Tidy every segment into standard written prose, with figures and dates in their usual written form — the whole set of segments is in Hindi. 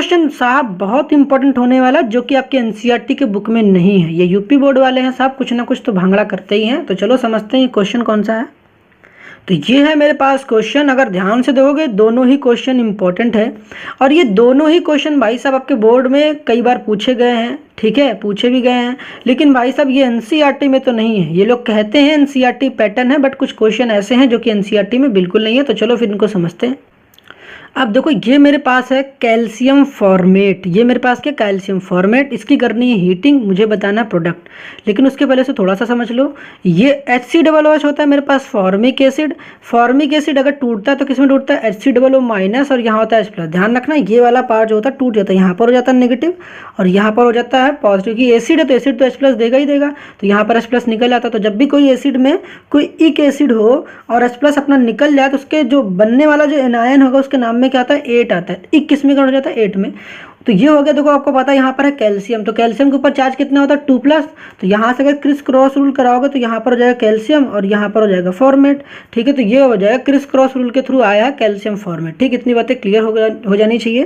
क्वेश्चन साहब बहुत इंपॉर्टेंट होने वाला, जो कि आपके एनसीईआरटी के बुक में नहीं है। ये यूपी बोर्ड वाले हैं साहब, कुछ ना कुछ तो भांगड़ा करते ही हैं। तो चलो समझते हैं क्वेश्चन कौन सा है। तो ये है मेरे पास क्वेश्चन। अगर ध्यान से देखोगे दोनों ही क्वेश्चन इंपॉर्टेंट है, और ये दोनों ही क्वेश्चन भाई साहब आपके बोर्ड में कई बार पूछे गए हैं, ठीक है, पूछे भी गए हैं। लेकिन भाई साहब ये एनसीईआरटी में तो नहीं है। ये लोग कहते हैं एनसीईआरटी पैटर्न है, बट कुछ क्वेश्चन ऐसे हैं जो कि एनसीईआरटी में बिल्कुल नहीं है। तो चलो फिर इनको समझते हैं। अब देखो ये मेरे पास है कैल्शियम फॉर्मेट। ये मेरे पास क्या, कैल्शियम फॉर्मेट। इसकी करनी है हीटिंग, मुझे बताना प्रोडक्ट। लेकिन उसके पहले से थोड़ा सा समझ लो, ये HCOOH होता है मेरे पास फॉर्मिक एसिड। फॉर्मिक एसिड अगर टूटता है तो किसमें टूटता है, HCOO माइनस, और यहाँ होता है H+। ध्यान रखना ये वाला पार्ट जो होता है टूट जाता है, यहाँ पर हो जाता है नेगेटिव और यहाँ पर हो जाता है पॉजिटिव। की एसिड है तो एसिड तो H+ देगा ही देगा, तो यहाँ पर H+ निकल आता है। तो जब भी कोई एसिड में कोई इक एसिड हो और H+ अपना निकल जाए तो उसके जो बनने वाला जो एनायन होगा उसके नाम में क्या आता है, 8 आता है। इक किस में कन्वर्ट हो जाता है, 8 में। तो ये हो गया। देखो आपको पता है यहाँ पर है कैल्शियम, तो कैल्शियम के ऊपर चार्ज कितना होता है, 2+। तो यहाँ से अगर क्रिस क्रॉस रूल कराओगे तो यहाँ पर हो जाएगा कैल्शियम और यहाँ पर हो जाएगा फॉर्मेट, ठीक है। तो ये हो जाएगा क्रिस क्रॉस रूल के थ्रू आया है कैल्शियम फॉर्मेट, ठीक। इतनी बातें क्लियर हो जानी चाहिए।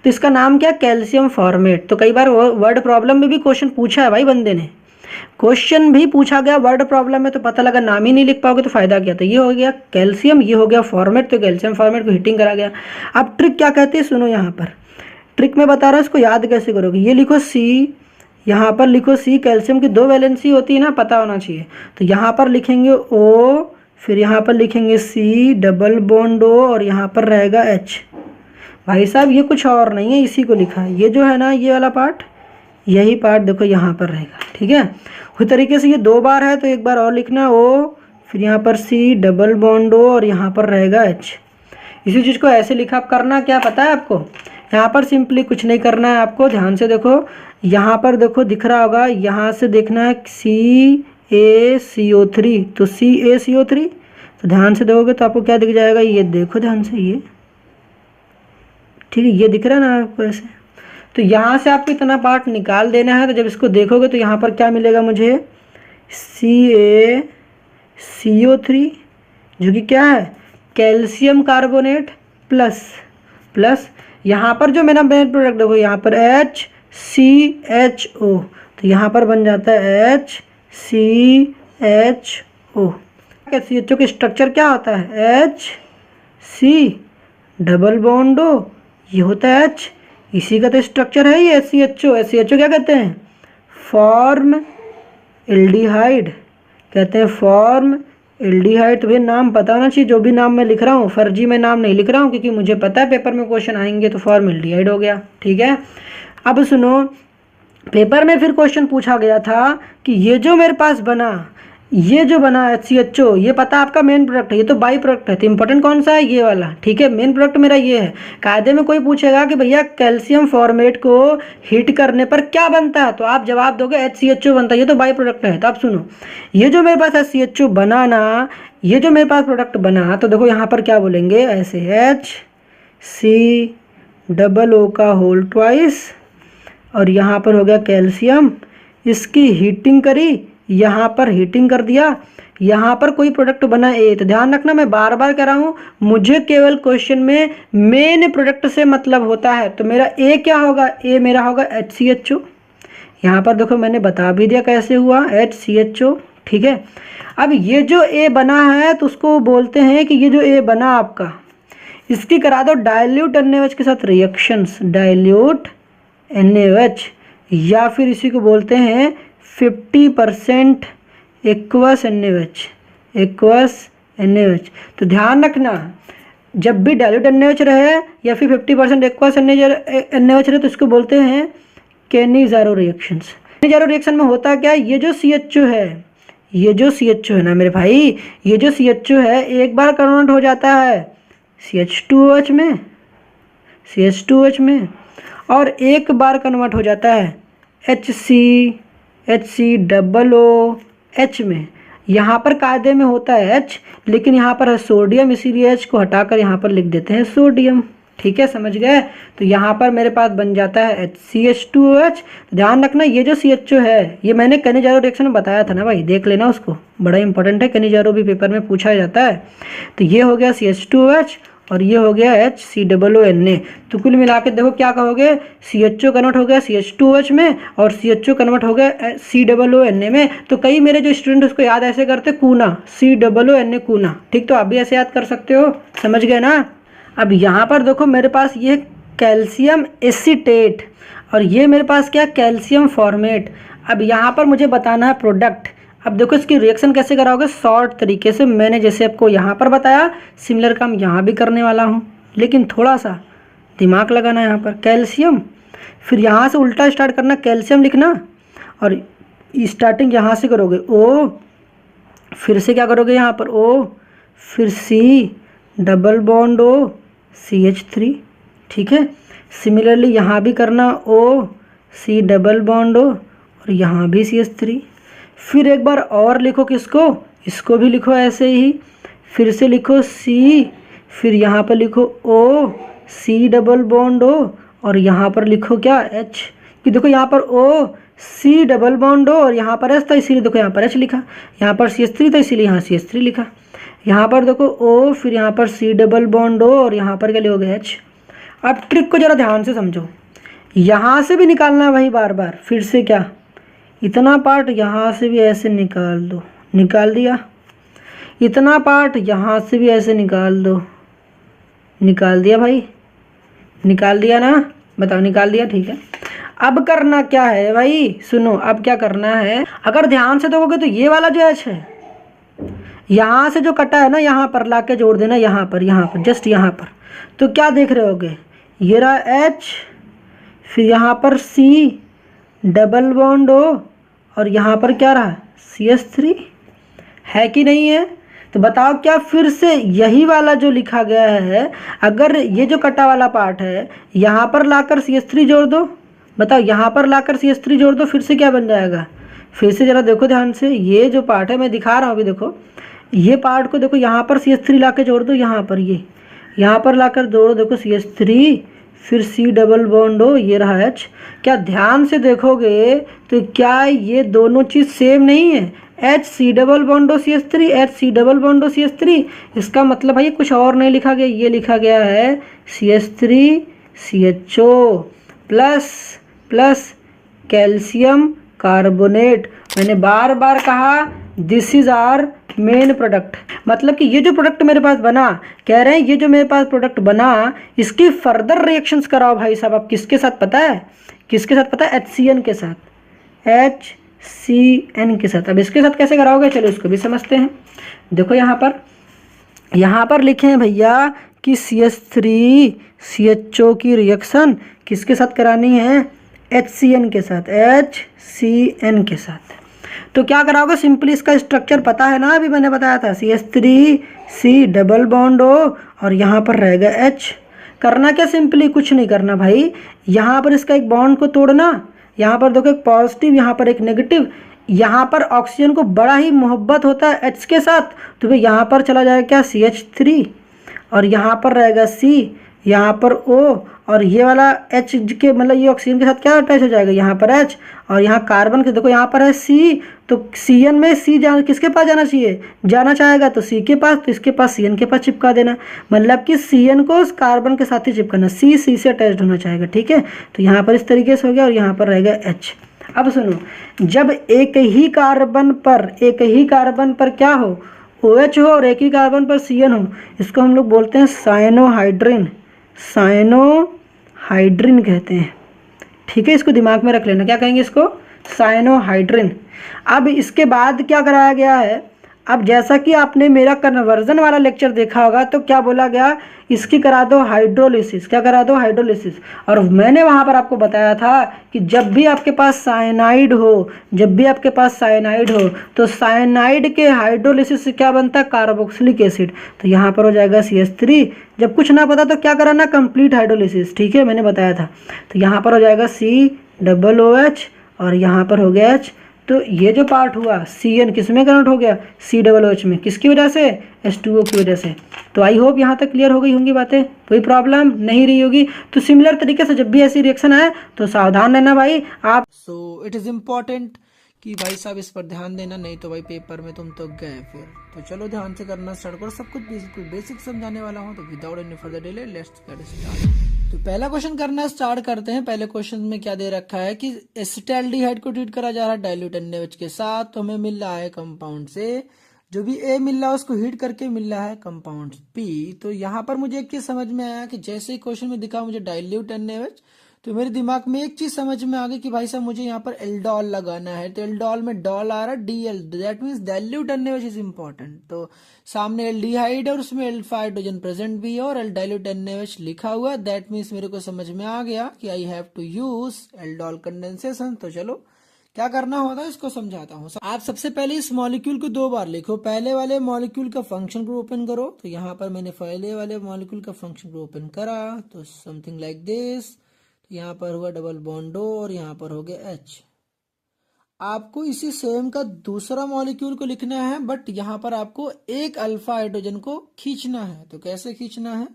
तो इसका नाम क्या, कैल्शियम फॉर्मेट। तो कई बार वर्ड प्रॉब्लम में भी क्वेश्चन पूछा है भाई बंदे ने, क्वेश्चन भी पूछा गया वर्ड प्रॉब्लम में, तो पता लगा नाम ही नहीं लिख पाओगे तो फायदा क्या। तो ये हो गया कैल्शियम, ये हो गया फॉर्मेट। तो कैल्शियम फॉर्मेट को हीटिंग करा गया। अब ट्रिक क्या कहती है सुनो, यहाँ पर ट्रिक में बता रहा हूँ, इसको याद कैसे करोगे। ये लिखो C, यहाँ पर लिखो C। कैल्शियम की 2 वैलेंसी होती है ना, पता होना चाहिए। तो यहाँ पर लिखेंगे O, फिर यहाँ पर लिखेंगे C डबल बॉन्ड O, और यहाँ पर रहेगा H। भाई साहब ये कुछ और नहीं है, इसी को लिखा है। ये जो है ना, ये वाला पार्ट, यही पार्ट देखो यहाँ पर रहेगा, ठीक है। उसी तरीके से ये 2 बार है तो एक बार और लिखना O, फिर यहाँ पर C डबल बॉन्ड O, और यहाँ पर रहेगा H। इसी चीज़ को ऐसे लिखा करना, क्या पता है आपको, यहाँ पर सिंपली कुछ नहीं करना है आपको। ध्यान से देखो, यहाँ पर देखो दिख रहा होगा, यहाँ से देखना है CaCO3, तो CaCO3। तो ध्यान से देखोगे तो आपको क्या दिख जाएगा, ये देखो ध्यान से, ये ठीक है, ये दिख रहा है ना आपको ऐसे। तो यहाँ से आपको इतना पार्ट निकाल देना है। तो जब इसको देखोगे तो यहाँ पर क्या मिलेगा मुझे, CaCO3, जो कि क्या है, कैल्शियम कार्बोनेट प्लस यहाँ पर जो मेरा मेन प्रोडक्ट देखो, यहाँ पर HCHO, तो यहाँ पर बन जाता है HCHO। CHO की स्ट्रक्चर क्या होता है, HC डबल बॉन्ड O, ये होता है H। इसी का तो स्ट्रक्चर है ये HCHO। HCHO क्या कहते हैं, फॉर्म एल्डिहाइड कहते हैं, फॉर्म एल्डिहाइड। तो भैया नाम पता होना चाहिए, जो भी नाम मैं लिख रहा हूँ फर्जी में नाम नहीं लिख रहा हूँ, क्योंकि मुझे पता है पेपर में क्वेश्चन आएंगे। तो फॉर्म एल्डिहाइड हो गया, ठीक है। अब सुनो, पेपर में फिर क्वेश्चन पूछा गया था कि ये जो मेरे पास बना, ये जो बना HCHO, ये पता आपका मेन प्रोडक्ट है, ये तो बाई प्रोडक्ट है। तो इंपॉर्टेंट कौन सा है, ये वाला, ठीक है। मेन प्रोडक्ट मेरा ये है। कायदे में कोई पूछेगा कि भैया कैल्शियम फॉर्मेट को हीट करने पर क्या बनता है, तो आप जवाब दोगे HCHO बनता है, ये तो बाई प्रोडक्ट है। तो आप सुनो, ये जो मेरे पास HCHO बना ना, ये जो मेरे पास प्रोडक्ट बना, तो देखो यहाँ पर क्या बोलेंगे, ऐसे HCOO का होल ट्वाइस, और यहाँ पर हो गया कैल्शियम, इसकी हीटिंग करी, यहाँ पर हीटिंग कर दिया, यहाँ पर कोई प्रोडक्ट बना A। तो ध्यान रखना, मैं बार बार कह रहा हूँ, मुझे केवल क्वेश्चन में मेन प्रोडक्ट से मतलब होता है। तो मेरा A क्या होगा, A मेरा होगा HCHO। यहाँ पर देखो मैंने बता भी दिया कैसे हुआ, HCHO, ठीक है। अब ये जो A बना है तो उसको बोलते हैं कि ये जो A बना आपका, इसकी करा दो डाइल्यूट NaOH के साथ रिएक्शंस, डाइल्यूट NaOH, या फिर इसी को बोलते हैं 50% एक्वस NaOH। तो ध्यान रखना, जब भी डाइल्यूट NaOH रहे या फिर 50% एक्वस NaOH रहे तो इसको बोलते हैं केनिज़ारो रिएक्शंस। केनिज़ारो रिएक्शन में होता क्या है, ये जो CHO है, ये जो CHO है ना मेरे भाई, ये जो CHO है एक बार कन्वर्ट हो जाता है CH2OH में, और एक बार कन्वर्ट हो जाता है HCOOH में। यहाँ पर कायदे में होता है H, लेकिन यहाँ पर है सोडियम, इसीलिए H को हटाकर यहाँ पर लिख देते हैं सोडियम, ठीक है, समझ गए। तो यहाँ पर मेरे पास बन जाता है HCH2OH। ध्यान रखना, ये जो CHO है, ये मैंने केनिज़ारो रिएक्शन में बताया था ना भाई, देख लेना उसको, बड़ा इंपॉर्टेंट है, केनिज़ारो भी पेपर में पूछा जाता है। तो ये हो गया CH2OH, और ये हो गया HCOONA। तो कुल मिला के देखो क्या कहोगे, CHO कन्वर्ट हो गया CH2OH में और CHO कन्वर्ट हो गया COONA में। तो कई मेरे जो स्टूडेंट उसको याद ऐसे करते कूना, COONA कूना। ठीक, तो आप भी ऐसे याद कर सकते हो, समझ गए ना। अब यहाँ पर देखो मेरे पास ये कैल्शियम एसीटेट और ये मेरे पास क्या कैल्शियम फॉर्मेट। अब यहाँ पर मुझे बताना है प्रोडक्ट। अब देखो इसकी रिएक्शन कैसे कराओगे, शॉर्ट तरीके से। मैंने जैसे आपको यहाँ पर बताया सिमिलर काम यहाँ भी करने वाला हूँ, लेकिन थोड़ा सा दिमाग लगाना है यहाँ पर। कैल्शियम, फिर यहाँ से उल्टा स्टार्ट करना, कैल्शियम लिखना और स्टार्टिंग यहाँ से करोगे O, फिर से क्या करोगे यहाँ पर O, फिर C double bond O CH3। ठीक है, सिमिलरली यहाँ भी करना O C double bond O और यहाँ भी CH3। फिर एक बार और लिखो किसको, इसको भी लिखो ऐसे ही, फिर से लिखो C, फिर यहाँ पर लिखो O C double bond O और यहाँ पर लिखो क्या H। कि देखो यहाँ पर O C double bond O और यहाँ पर H था इसीलिए देखो यहाँ पर H लिखा, यहाँ पर CH3 था इसीलिए यहाँ CH3 लिखा। यहाँ पर देखो O, फिर यहाँ पर C डबल बॉन्ड O और यहाँ पर क्या लिखोगे H। अब ट्रिक को ज़रा ध्यान से समझो, यहाँ से भी निकालना है वही बार बार। फिर से क्या, इतना पार्ट यहाँ से भी ऐसे निकाल दो, निकाल दिया। इतना पार्ट यहाँ से भी ऐसे निकाल दो, निकाल दिया भाई, निकाल दिया ना, बताओ निकाल दिया। ठीक है, अब करना क्या है भाई, सुनो अब क्या करना है। अगर ध्यान से देखोगे तो ये वाला जो H है यहाँ से जो कटा है ना, यहाँ पर ला के जोड़ देना, यहाँ पर जस्ट यहाँ पर। तो क्या देख रहे होगे, ये रहा H, फिर यहाँ पर C डबल बॉन्ड O और यहाँ पर क्या रहा CH3, है कि नहीं है। तो बताओ क्या फिर से यही वाला जो लिखा गया है, अगर ये जो कटा वाला पार्ट है यहाँ पर लाकर CH3 जोड़ दो, बताओ यहाँ पर लाकर CH3 जोड़ दो, फिर से क्या बन जाएगा। फिर से ज़रा देखो ध्यान से, ये जो पार्ट है मैं दिखा रहा हूँ अभी, देखो ये पार्ट को देखो, यहाँ पर CH3 ला के जोड़ दो, यहाँ पर ये यहाँ पर लाकर जोड़ो, देखो CH3 फिर C डबल बॉन्ड O, ये रहा H। क्या ध्यान से देखोगे तो क्या ये दोनों चीज़ सेम नहीं है, HC double bond O CH3, HC double bond O CH3। इसका मतलब भाई कुछ और नहीं लिखा गया, ये लिखा गया है CH3 CHO plus plus calcium carbonate. मैंने बार बार कहा this is our main product, मतलब कि ये जो प्रोडक्ट मेरे पास बना, कह रहे हैं ये जो मेरे पास प्रोडक्ट बना इसकी फर्दर रिएक्शंस कराओ भाई साहब। आप किसके साथ पता है, किसके साथ पता है, HCN के साथ, HCN के साथ। अब इसके साथ कैसे कराओगे, चलो इसको भी समझते हैं। देखो यहाँ पर लिखे हैं भैया कि CH3 CHO की रिएक्शन किसके साथ करानी है, HCN के साथ, HCN के साथ। तो क्या कराओगे, सिंपली इसका स्ट्रक्चर पता है ना, अभी मैंने बताया था CH3 C double bond O और यहाँ पर रहेगा H। करना क्या, सिंपली कुछ नहीं करना भाई, यहाँ पर इसका एक बॉन्ड को तोड़ना, यहाँ पर देखो एक पॉजिटिव, यहाँ पर एक नेगेटिव। यहाँ पर ऑक्सीजन को बड़ा ही मोहब्बत होता है H के साथ, तो भाई यहाँ पर चला जाएगा क्या CH3 और यहाँ पर रहेगा C, यहाँ पर O और ये वाला H के मतलब ये ऑक्सीजन के साथ क्या अटैच हो जाएगा, यहाँ पर H और यहाँ कार्बन के देखो यहाँ पर है C। तो CN में C किसके पास जाना चाहिए, जाना चाहेगा तो C के पास, तो इसके पास CN के पास चिपका देना, मतलब कि CN को कार्बन के साथ ही चिपकाना, C से अटैच होना चाहेगा। ठीक है, तो यहाँ पर इस तरीके से हो गया और यहाँ पर रहेगा H। अब सुनो, जब एक ही कार्बन पर क्या हो, OH हो और एक ही कार्बन पर CN हो, इसको हम लोग बोलते हैं साइनोहाइड्रिन, साइनोहाइड्रिन कहते हैं। ठीक है, इसको दिमाग में रख लेना, क्या कहेंगे इसको, साइनोहाइड्रिन। अब इसके बाद क्या कराया गया है, अब जैसा कि आपने मेरा कन्वर्जन वाला लेक्चर देखा होगा, तो क्या बोला गया, इसकी करा दो हाइड्रोलिसिस। क्या करा दो, हाइड्रोलिसिस। और मैंने वहाँ पर आपको बताया था कि जब भी आपके पास साइनाइड हो, तो साइनाइड के हाइड्रोलिसिस से क्या बनता है, कार्बोक्सिलिक एसिड। तो यहाँ पर हो जाएगा CH3। जब कुछ ना पता तो क्या कराना, कंप्लीट हाइड्रोलिसिस। ठीक है, मैंने बताया था। तो यहाँ पर हो जाएगा COOH और यहाँ पर हो गया H। तो ये जो पार्ट हुआ CN किस में कन्वर्ट हो गया, COOH में, किसकी वजह से, H2O की वजह से। तो आई होप यहाँ तक क्लियर हो गई होंगी बातें, कोई प्रॉब्लम नहीं रही होगी। तो सिमिलर तरीके से जब भी ऐसी रिएक्शन आए तो सावधान रहना भाई आप। सो इट इज़ इम्पॉर्टेंट कि भाई साहब इस पर ध्यान देना, नहीं तो भाई पेपर में तुम तो गए फिर। तो चलो ध्यान से करना स्टार्ट करो, सब कुछ बेसिक समझाने वाला हूँ। तो without any further delay let's get start. तो पहला क्वेश्चन करना स्टार्ट करते हैं। पहले क्वेश्चन में क्या दे रखा है कि एसिटाल्डिहाइड को ट्रीट करा जा रहा है डाइल्यूट NaOH के साथ। तो हमें मिल रहा है कंपाउंड से जो भी ए मिल रहा है उसको हीट करके मिल रहा है कंपाउंड पी। तो यहाँ पर मुझे एक चीज समझ में आया कि जैसे ही क्वेश्चन में दिखा मुझे डाइल्यूट NaOH, तो मेरे दिमाग में एक चीज समझ में आ गई कि भाई साहब मुझे यहाँ पर एल्डोल लगाना है। तो एल्डोल में डॉल आ रहा है DL, that means dilute NaOH is important. तो सामने एल्डिहाइड और उसमें अल्फा हाइड्रोजन प्रेजेंट भी है और डाइल्यूट NaOH लिखा हुआ, दैट मीन्स मेरे को समझ में आ गया कि I have to use aldol condensation. तो चलो क्या करना होता है इसको समझाता हूँ। आप सबसे पहले इस मॉलिक्यूल को 2 बार लिखो। पहले वाले मॉलिक्यूल का फंक्शन ग्रुप ओपन करो। तो यहाँ पर मैंने पहले वाले मॉलिक्यूल का फंक्शन ग्रुप ओपन करा, तो समथिंग लाइक दिस। तो यहाँ पर हुआ डबल बॉन्ड और यहाँ पर हो गया H। आपको इसी सेम का दूसरा मॉलिक्यूल को लिखना है, बट यहाँ पर आपको एक अल्फा हाइड्रोजन को खींचना है। तो कैसे खींचना है,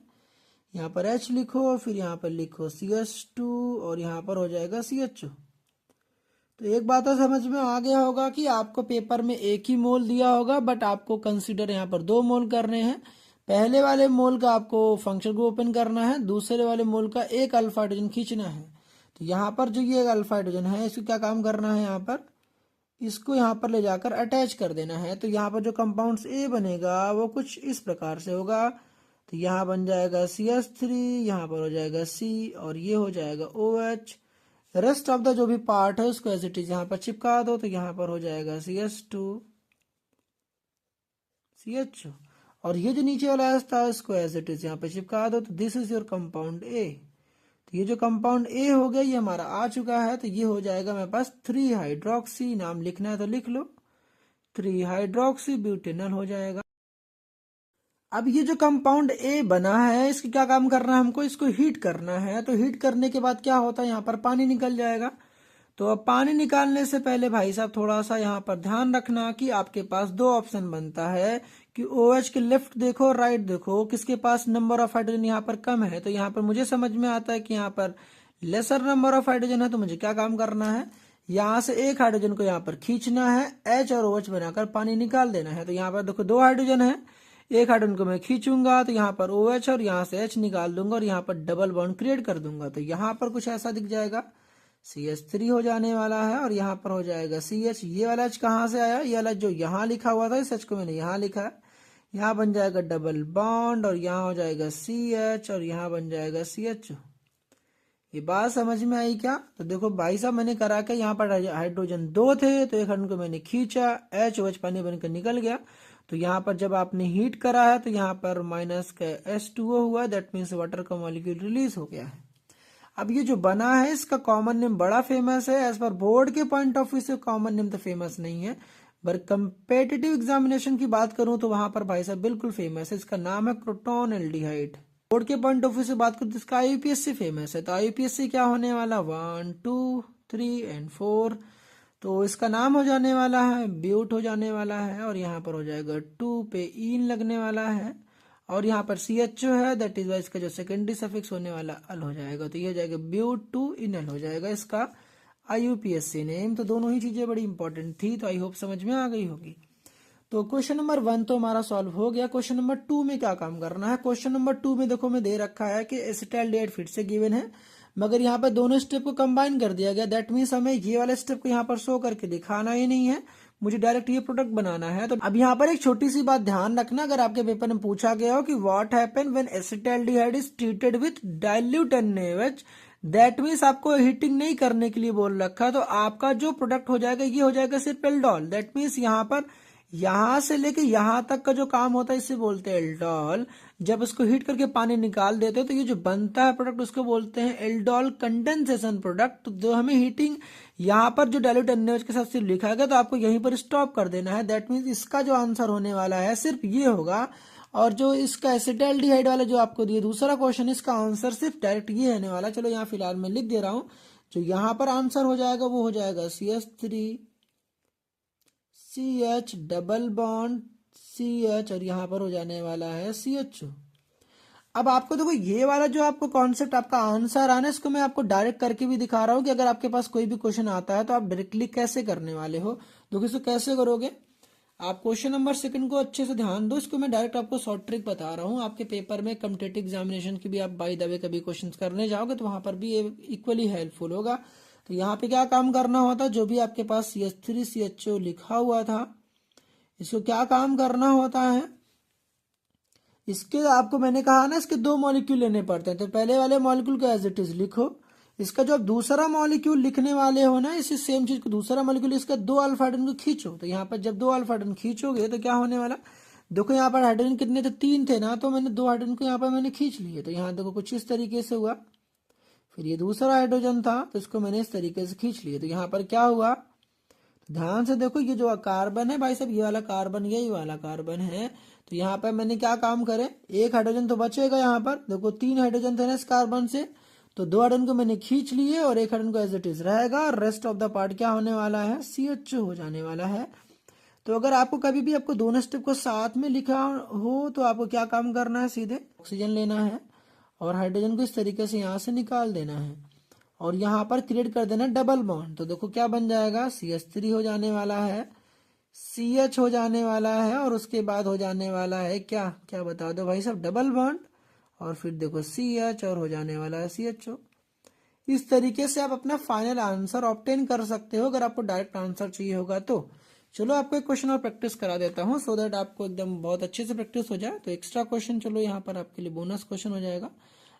यहाँ पर H लिखो, फिर यहाँ पर लिखो CH2 और यहाँ पर हो जाएगा CHO। तो एक बात तो समझ में आ गया होगा कि आपको पेपर में एक ही मोल दिया होगा, बट आपको कंसीडर यहाँ पर 2 मोल करने हैं। पहले वाले मोल का आपको फंक्शन को ओपन करना है, दूसरे वाले मोल का एक अल्फा हाइड्रोजन खींचना है। तो यहाँ पर जो ये अल्फा हाइड्रोजन है इसको क्या काम करना है, यहाँ पर इसको यहाँ पर ले जाकर अटैच कर देना है। तो यहाँ पर जो कंपाउंड ए बनेगा वो कुछ इस प्रकार से होगा। तो यहाँ बन जाएगा CH3, यहाँ पर हो जाएगा C और ये हो जाएगा OH। रेस्ट ऑफ द जो भी पार्ट है उसको एज इट इज यहाँ पर चिपका दो। तो यहाँ पर हो जाएगा CH2 CHO और ये जो नीचे वाला था इसको एज इट इज यहाँ पे चिपका दो। तो this is your compound A. तो ये जो कंपाउंड ए हो गया ये हमारा आ चुका है। तो ये हो जाएगा मेरे पास 3 हाइड्रोक्सी, नाम लिखना है तो लिख लो, 3 हाइड्रोक्सी ब्यूटेनॉल हो जाएगा। अब ये जो कंपाउंड ए बना है इसकी क्या काम करना है, हमको इसको हीट करना है। तो हीट करने के बाद क्या होता है, यहाँ पर पानी निकल जाएगा। तो अब पानी निकालने से पहले भाई साहब थोड़ा सा यहाँ पर ध्यान रखना कि आपके पास 2 ऑप्शन बनता है कि OH के लेफ्ट देखो राइट देखो, किसके पास नंबर ऑफ हाइड्रोजन यहाँ पर कम है। तो यहाँ पर मुझे समझ में आता है कि यहाँ पर लेसर नंबर ऑफ हाइड्रोजन है। तो मुझे क्या काम करना है, यहाँ से एक हाइड्रोजन को यहाँ पर खींचना है, H और OH बनाकर पानी निकाल देना है। तो यहाँ पर देखो 2 हाइड्रोजन है, एक हाइड्रोजन को मैं खींचूंगा तो यहाँ पर OH और यहाँ से H निकाल दूंगा और यहाँ पर डबल बॉन्ड क्रिएट कर दूंगा। तो यहाँ पर कुछ ऐसा दिख जाएगा, CH3 हो जाने वाला है और यहाँ पर हो जाएगा CH। ये वाला H कहाँ से आया, ये वाला जो यहाँ लिखा हुआ था इस H को मैंने यहाँ लिखा है। यहाँ बन जाएगा डबल बॉन्ड और यहाँ हो जाएगा CH और यहाँ बन जाएगा CHO। ये बात समझ में आई क्या। तो देखो भाई साहब मैंने करा के यहाँ पर हाइड्रोजन 2 थे, तो एक हाइड्रोजन को मैंने खींचा, HOH पानी बनकर निकल गया। तो यहाँ पर जब आपने हीट करा है तो यहाँ पर माइनस का H2O हुआ, दैट मीन्स वाटर का मॉलिक्यूल रिलीज हो गया है। अब ये जो बना है इसका कॉमन नेम बड़ा फेमस है। एज पर बोर्ड के पॉइंट ऑफ व्यू से कॉमन नेम तो फेमस नहीं है, पर कंपेटिटिव एग्जामिनेशन की बात करूं तो वहां पर भाई साहब बिल्कुल फेमस है। इसका नाम है क्रोटोन एल्डिहाइड। बोर्ड के पॉइंट ऑफ व्यू से बात करूं तो इसका IUPAC फेमस है। तो IUPAC क्या होने वाला, 1 2 3 एंड 4। तो इसका नाम हो जाने वाला है ब्यूट हो जाने वाला है और यहाँ पर हो जाएगा 2 पे इन लगने वाला है और यहाँ पर CHO है, दैट इज वाई इसका जो सेकेंडरी सफिक्स होने वाला अल हो जाएगा। तो ये हो जाएगा ब्यूट 2 इनल हो जाएगा इसका IUPAC नेम। तो दोनों ही चीजें बड़ी इंपॉर्टेंट थी, तो आई होप समझ में आ गई होगी। तो क्वेश्चन नंबर 1 तो हमारा सॉल्व हो गया। क्वेश्चन नंबर 2 में क्या काम करना है, क्वेश्चन नंबर 2 में देखो मैं दे रखा है कि एसिटाल्डिहाइड फिर से गिवन है, मगर यहाँ पर दोनों स्टेप को कंबाइन कर दिया गया। दैट मीन्स हमें ये वाला स्टेप को यहाँ पर शो करके दिखाना ही नहीं है, मुझे डायरेक्ट ये प्रोडक्ट बनाना है। तो अब यहाँ पर एक छोटी सी बात ध्यान रखना, अगर आपके पेपर में पूछा गया हो कि what happen when acetaldehyde is treated with dilute NaOH, that means आपको हीटिंग नहीं करने के लिए बोल रखा, तो आपका जो प्रोडक्ट हो जाएगा ये हो जाएगा सिर्फ एल्डोल। दैट मीन्स यहाँ पर यहां से लेके यहां तक का जो काम होता है इसे बोलते हैं एल्डोल। जब इसको हीट करके पानी निकाल देते हैं तो ये जो बनता है प्रोडक्ट उसको बोलते हैं एल्डोल कंडेंसेशन प्रोडक्ट। तो जो हमें हीटिंग यहाँ पर जो डाइल्यूट NaOH के साथ सिर्फ लिखा गया तो आपको यहीं पर स्टॉप कर देना है। दैट मीन्स इसका जो आंसर होने वाला है सिर्फ ये होगा, और जो इसका एसिटाल्डिहाइड वाला जो आपको दिए दूसरा क्वेश्चन इसका आंसर सिर्फ डायरेक्ट ये होने वाला। चलो यहाँ फिलहाल मैं लिख दे रहा हूँ, जो यहाँ पर आंसर हो जाएगा वो हो जाएगा CH3 CH double bond CH और यहाँ पर हो जाने वाला है CHO। अब आपको देखो ये वाला जो आपको कॉन्सेप्ट आपका आंसर आना, इसको मैं आपको डायरेक्ट करके भी दिखा रहा हूँ कि अगर आपके पास कोई भी क्वेश्चन आता है तो आप डायरेक्टली कैसे करने वाले हो। देखो इसको कैसे करोगे, आप क्वेश्चन नंबर सेकंड को अच्छे से ध्यान दो, इसको मैं डायरेक्ट आपको शॉर्ट ट्रिक बता रहा हूँ। आपके पेपर में कॉम्पिटिटिव एग्जामिनेशन की भी आप बाय द वे कभी क्वेश्चन करने जाओगे तो वहां पर भी इक्वली हेल्पफुल होगा। तो यहाँ पे क्या काम करना होता है, जो भी आपके पास CH3 CHO लिखा हुआ था, इसको क्या काम करना होता है, इसके आपको मैंने कहा ना इसके 2 मॉलिक्यूल लेने पड़ते हैं। तो पहले वाले मॉलिक्यूल को एज इट इज लिखो, इसका जो आप दूसरा मॉलिक्यूल लिखने वाले हो ना, इसी सेम चीज को दूसरा मॉलिक्यूल इसका 2 अल्फा हाइड्रोजन को खींचो। तो यहाँ पर जब 2 अल्फा हाइड्रोजन खींचोगे तो क्या होने वाला, देखो यहाँ पर हाइड्रोजन कितने थे, 3 थे ना, तो मैंने 2 हाइड्रोजन को यहाँ पर मैंने खींच लिए। तो यहाँ देखो कुछ इस तरीके से हुआ। फिर ये दूसरा हाइड्रोजन था तो इसको मैंने इस तरीके से खींच लिया। तो यहाँ पर क्या हुआ, ध्यान से देखो, ये जो कार्बन है भाई साहब, ये वाला कार्बन, यही वाला कार्बन है। तो यहाँ पर मैंने क्या काम करे, एक हाइड्रोजन तो बचेगा यहाँ पर, देखो 3 हाइड्रोजन थे ना इस कार्बन से, तो 2 हाइड्रोजन को मैंने खींच लिए और एक हाइड्रोजन को एज इट इज रहेगा, और रेस्ट ऑफ द पार्ट क्या होने वाला है, CH2 हो जाने वाला है। तो अगर आपको कभी भी आपको दोनों स्टेप को साथ में लिखा हो तो आपको क्या काम करना है, सीधे ऑक्सीजन लेना है और हाइड्रोजन को इस तरीके से यहाँ से निकाल देना है और यहाँ पर क्रिएट कर देना डबल बॉन्ड। तो देखो क्या बन जाएगा, CH3 हो जाने वाला है, CH हो जाने वाला है और उसके बाद हो जाने वाला है क्या, क्या बता दो भाई साहब, डबल बॉन्ड, और फिर देखो CH और हो जाने वाला है CHO। इस तरीके से आप अपना फाइनल आंसर ऑब्टेन कर सकते हो अगर आपको डायरेक्ट आंसर चाहिए होगा तो। चलो आपको एक क्वेश्चन और प्रैक्टिस करा देता हूँ सो दैट आपको एकदम बहुत अच्छे से प्रैक्टिस हो जाए। तो एक्स्ट्रा क्वेश्चन चलो यहाँ पर आपके लिए बोनस क्वेश्चन हो जाएगा।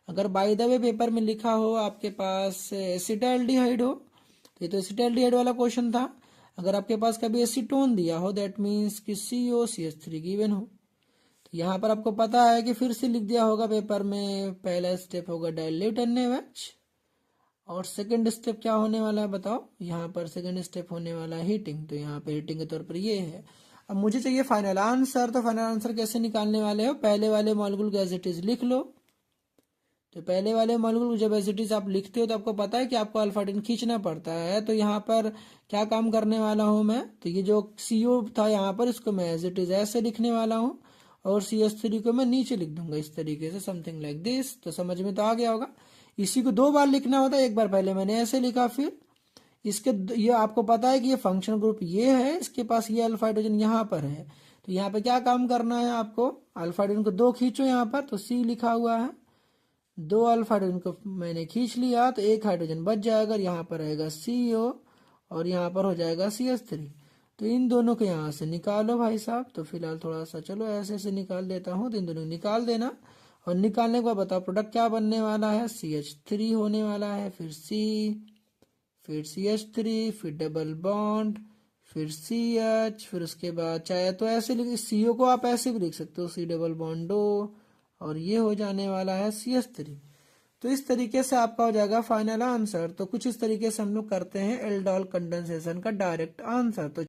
अगर बाय द वे पेपर में लिखा हो आपके पास एसिटाल्डिहाइड हो, तो ये तो एसिटाल्डिहाइड वाला क्वेश्चन था। अगर आपके पास कभी एसीटोन दिया हो, दैट मीन्स कि COCH3 गिवन हो, तो यहाँ पर आपको पता है कि फिर से लिख दिया होगा पेपर में, पहला स्टेप होगा डाइल्यूट NaOH और सेकंड स्टेप क्या होने वाला है बताओ, यहाँ पर सेकंड स्टेप होने वाला है हीटिंग। तो यहाँ पे हीटिंग के तौर पर ये है। अब मुझे चाहिए फाइनल आंसर, तो फाइनल आंसर कैसे निकालने वाले हो, पहले वाले मॉलिक्यूल को एज इट इज लिख लो। तो पहले वाले मॉलिक्यूल जब एज इट इज आप लिखते हो तो आपको पता है कि आपको अल्फाटिन खींचना पड़ता है। तो यहाँ पर क्या काम करने वाला हूँ मैं, तो ये जो CO था यहाँ पर, इसको मैं एज इट इज ऐसे लिखने वाला हूँ और CH3 को मैं नीचे लिख दूंगा इस तरीके से, समथिंग लाइक दिस। तो समझ में तो आ गया होगा। इसी को 2 बार लिखना होता है, एक बार पहले मैंने ऐसे लिखा, फिर इसके ये आपको पता है कि ये फंक्शनल ग्रुप ये है, इसके पास ये अल्फा हाइड्रोजन यहाँ पर है। तो यहाँ पे क्या काम करना है आपको, अल्फा हाइड्रोजन को 2 खींचो यहाँ पर, तो C लिखा हुआ है, 2 अल्फा हाइड्रोजन को मैंने खींच लिया तो एक हाइड्रोजन बच जाएगा, यहाँ पर रहेगा CO और यहाँ पर हो जाएगा CH3। तो इन दोनों को यहाँ से निकालो भाई साहब। तो फिलहाल थोड़ा सा चलो ऐसे ऐसे निकाल देता हूँ, तो इन दोनों को निकाल देना और निकालने के बाद बताओ प्रोडक्ट क्या बनने वाला है, CH3 होने वाला है, फिर C, फिर CH3, फिर डबल बॉन्ड, फिर CH, फिर उसके बाद चाहे तो ऐसे लिख, CO को आप ऐसे भी लिख सकते हो, C डबल बॉन्ड O, और ये हो जाने वाला है CH3। तो इस तरीके से आपका हो जाएगा फाइनल आंसर। तो कुछ इस तरीके से हम लोग करते हैं एल्डोल कंडेंसेशन का डायरेक्ट आंसर। तो